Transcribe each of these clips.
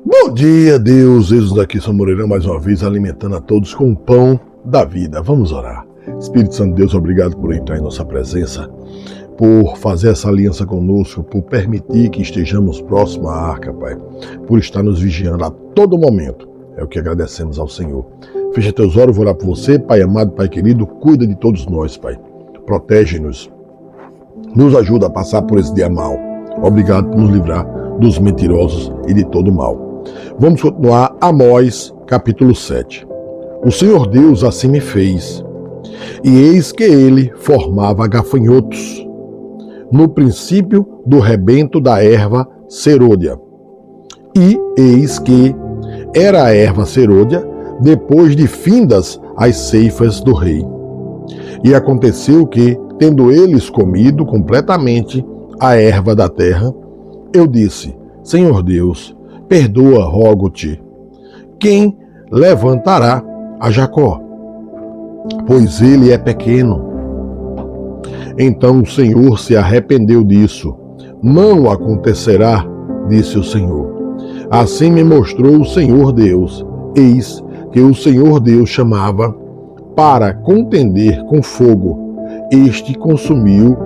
Bom dia, Deus. Eis daqui, São Moreirão, mais uma vez, alimentando a todos com o pão da vida. Vamos orar. Espírito Santo de Deus, obrigado por entrar em nossa presença, por fazer essa aliança conosco, por permitir que estejamos próximos à arca, Pai, por estar nos vigiando a todo momento. É o que agradecemos ao Senhor. Fecha teus olhos, vou orar por você, Pai amado, Pai querido, cuida de todos nós, Pai. Protege-nos, nos ajuda a passar por esse dia mal. Obrigado por nos livrar dos mentirosos e de todo mal. Vamos continuar Amós, capítulo 7. O Senhor Deus assim me fez, e eis que ele formava gafanhotos, no princípio do rebento da erva serôdia. E eis que era a erva serôdia, depois de findas as ceifas do rei. E aconteceu que, tendo eles comido completamente a erva da terra, eu disse: Senhor Deus, perdoa, rogo-te. Quem levantará a Jacó? Pois ele é pequeno. Então o Senhor se arrependeu disso. Não acontecerá, disse o Senhor. Assim me mostrou o Senhor Deus. Eis que o Senhor Deus chamava para contender com fogo. Este consumiu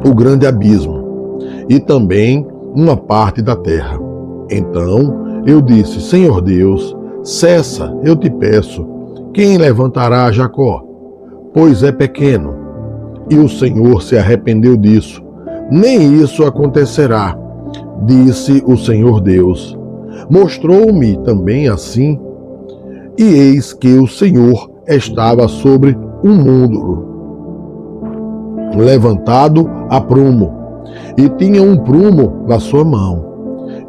o grande abismo e também uma parte da terra. Então eu disse: Senhor Deus, cessa, eu te peço. Quem levantará a Jacó? Pois é pequeno. E o Senhor se arrependeu disso. Nem isso acontecerá, disse o Senhor Deus. Mostrou-me também assim, e eis que o Senhor estava sobre um mundo, levantado a prumo, e tinha um prumo na sua mão.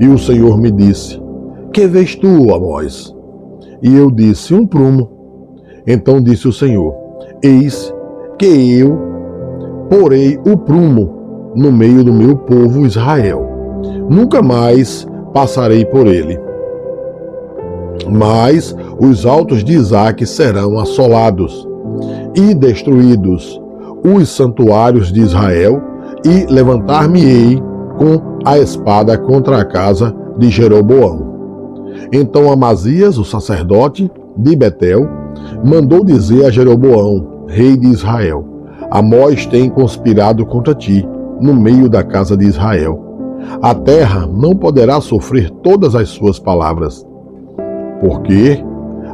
E o Senhor me disse: Que vês tu, Amós? E eu disse: Um prumo. Então disse o Senhor: Eis que eu porei o prumo no meio do meu povo Israel. Nunca mais passarei por ele. Mas os altos de Isaque serão assolados e destruídos, os santuários de Israel, e levantar-me-ei com a espada contra a casa de Jeroboão. Então Amazias, o sacerdote de Betel, mandou dizer a Jeroboão, rei de Israel: Amós tem conspirado contra ti, no meio da casa de Israel. A terra não poderá sofrer todas as suas palavras. Porque,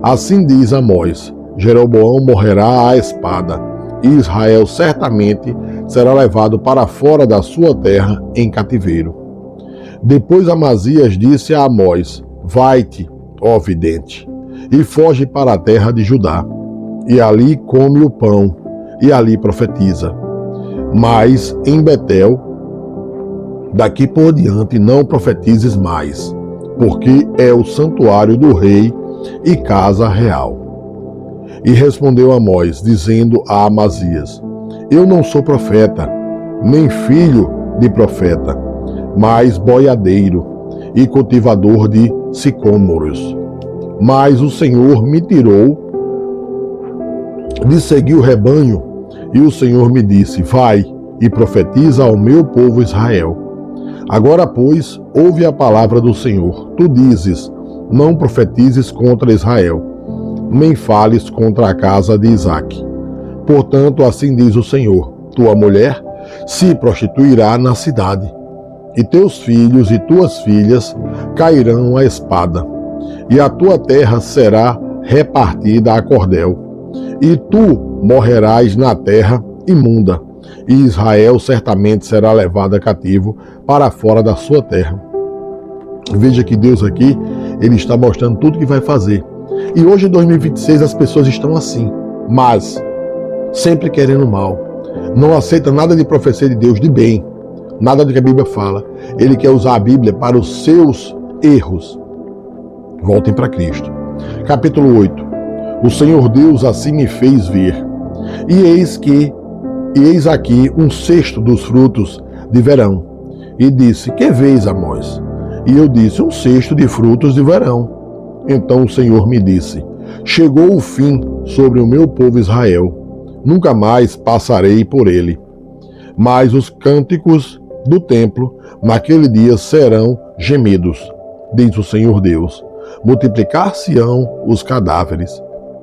assim diz Amós, Jeroboão morrerá à espada, e Israel certamente será levado para fora da sua terra em cativeiro. Depois Amazias disse a Amós: Vai-te, ó vidente, e foge para a terra de Judá, e ali come o pão, e ali profetiza. Mas em Betel, daqui por diante não profetizes mais, porque é o santuário do rei e casa real. E respondeu Amós, dizendo a Amazias: Eu não sou profeta, nem filho de profeta, mas boiadeiro e cultivador de sicômoros. Mas o Senhor me tirou de seguir o rebanho, e o Senhor me disse: Vai e profetiza ao meu povo Israel. Agora, pois, ouve a palavra do Senhor. Tu dizes: Não profetizes contra Israel, nem fales contra a casa de Isaque. Portanto, assim diz o Senhor: Tua mulher se prostituirá na cidade, e teus filhos e tuas filhas cairão à espada, e a tua terra será repartida a cordel, e tu morrerás na terra imunda, e Israel certamente será levado cativo para fora da sua terra. Veja que Deus aqui, ele está mostrando tudo que vai fazer. E hoje, em 2026, as pessoas estão assim, mas sempre querendo mal. Não aceita nada de profecia de Deus, de bem, nada do que a Bíblia fala. Ele quer usar a Bíblia para os seus erros. Voltem para Cristo. Capítulo 8. O Senhor Deus assim me fez ver. E eis aqui um cesto dos frutos de verão. E disse: Que vês, Amós? E eu disse: Um cesto de frutos de verão. Então o Senhor me disse: Chegou o fim sobre o meu povo Israel. Nunca mais passarei por ele. Mas os cânticos do templo naquele dia serão gemidos. diz o Senhor Deus. Multiplicar-se-ão os cadáveres.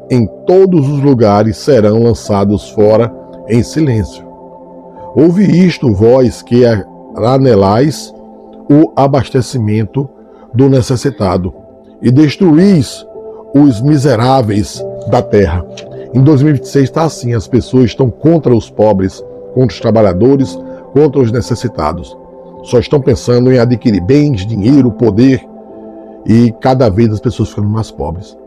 Em todos os lugares serão lançados fora em silêncio. Ouve isto, vós que anelais o abastecimento do necessitado e destruís os miseráveis da terra. Em 2026 está assim, as pessoas estão contra os pobres, contra os trabalhadores, contra os necessitados. Só estão pensando em adquirir bens, dinheiro, poder, e cada vez as pessoas ficam mais pobres.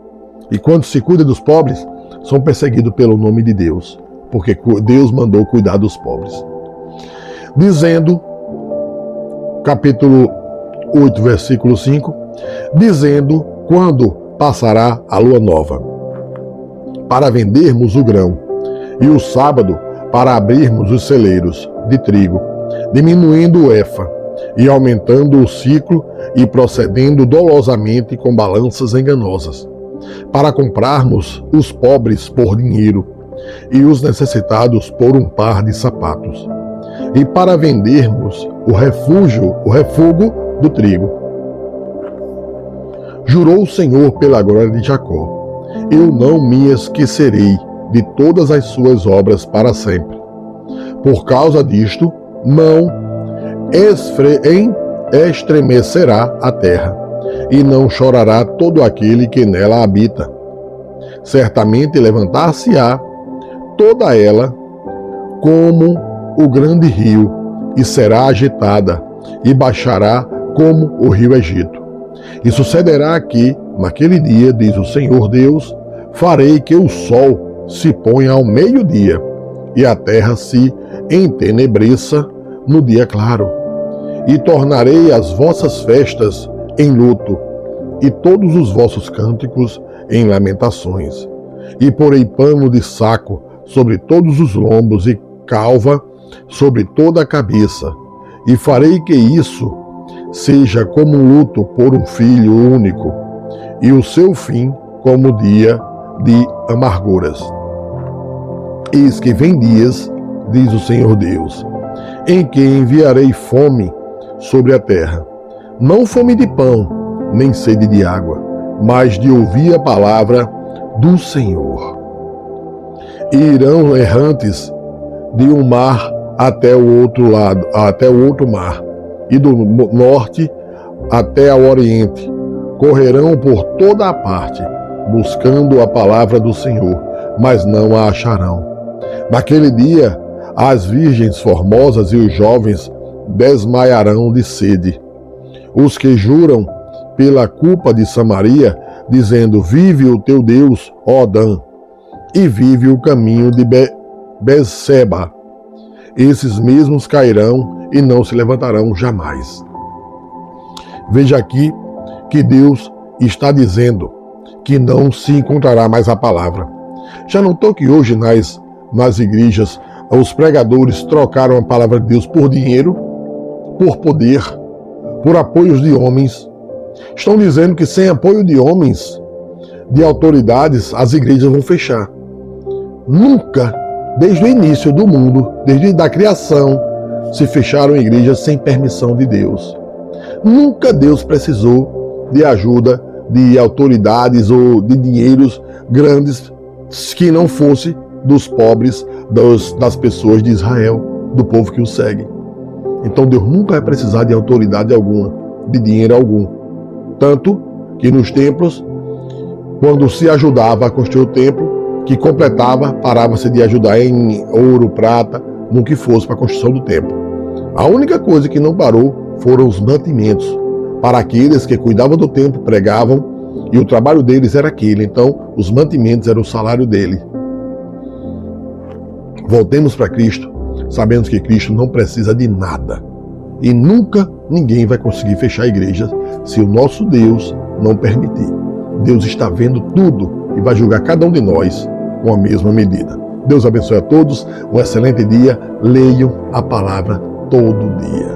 E quando se cuida dos pobres, são perseguidos pelo nome de Deus, porque Deus mandou cuidar dos pobres. Dizendo, capítulo 8, versículo 5, dizendo quando passará a lua nova, para vendermos o grão, e o sábado para abrirmos os celeiros de trigo, diminuindo o efa, e aumentando o ciclo, e procedendo dolosamente com balanças enganosas, para comprarmos os pobres por dinheiro, e os necessitados por um par de sapatos, e para vendermos o refúgio do trigo. Jurou o Senhor pela glória de Jacó: eu não me esquecerei de todas as suas obras para sempre. Por causa disto, não estremecerá a terra, e não chorará todo aquele que nela habita. Certamente levantar-se-á toda ela como o grande rio, e será agitada, e baixará como o rio Egito. E sucederá que, naquele dia, diz o Senhor Deus, farei que o sol se ponha ao meio-dia, e a terra se entenebreça no dia claro. E tornarei as vossas festas em luto, e todos os vossos cânticos em lamentações. E porei pano de saco sobre todos os lombos, e calva sobre toda a cabeça, e farei que isso seja como um luto por um filho único, e o seu fim como dia de amarguras. Eis que vem dias, diz o Senhor Deus, em que enviarei fome sobre a terra, não fome de pão, nem sede de água, mas de ouvir a palavra do Senhor. E irão errantes de um mar até o outro lado, até o outro mar, e do norte até ao oriente. Correrão por toda a parte, buscando a palavra do Senhor, mas não a acharão. Naquele dia, as virgens formosas e os jovens desmaiarão de sede. Os que juram pela culpa de Samaria, dizendo: vive o teu Deus, ó Dan, e vive o caminho de Berseba. Esses mesmos cairão e não se levantarão jamais. Veja aqui que Deus está dizendo que não se encontrará mais a palavra. Já notou que hoje nas igrejas os pregadores trocaram a palavra de Deus por dinheiro, por poder, por apoios de homens? Estão dizendo que sem apoio de homens, de autoridades, as igrejas vão fechar. Nunca, desde o início do mundo, desde a criação, se fecharam igrejas sem permissão de Deus. Nunca Deus precisou de ajuda de autoridades ou de dinheiros grandes que não fosse dos pobres, das pessoas de Israel, do povo que o segue. Então Deus nunca vai precisar de autoridade alguma, de dinheiro algum. Tanto que nos templos, quando se ajudava a construir o templo, que completava, parava-se de ajudar em ouro, prata, no que fosse para a construção do templo. A única coisa que não parou foram os mantimentos, para aqueles que cuidavam do templo, pregavam, e o trabalho deles era aquele. Então, os mantimentos eram o salário dele. Voltemos para Cristo, sabendo que Cristo não precisa de nada. E nunca ninguém vai conseguir fechar a igreja se o nosso Deus não permitir. Deus está vendo tudo e vai julgar cada um de nós com a mesma medida. Deus abençoe a todos, um excelente dia, leiam a palavra todo dia.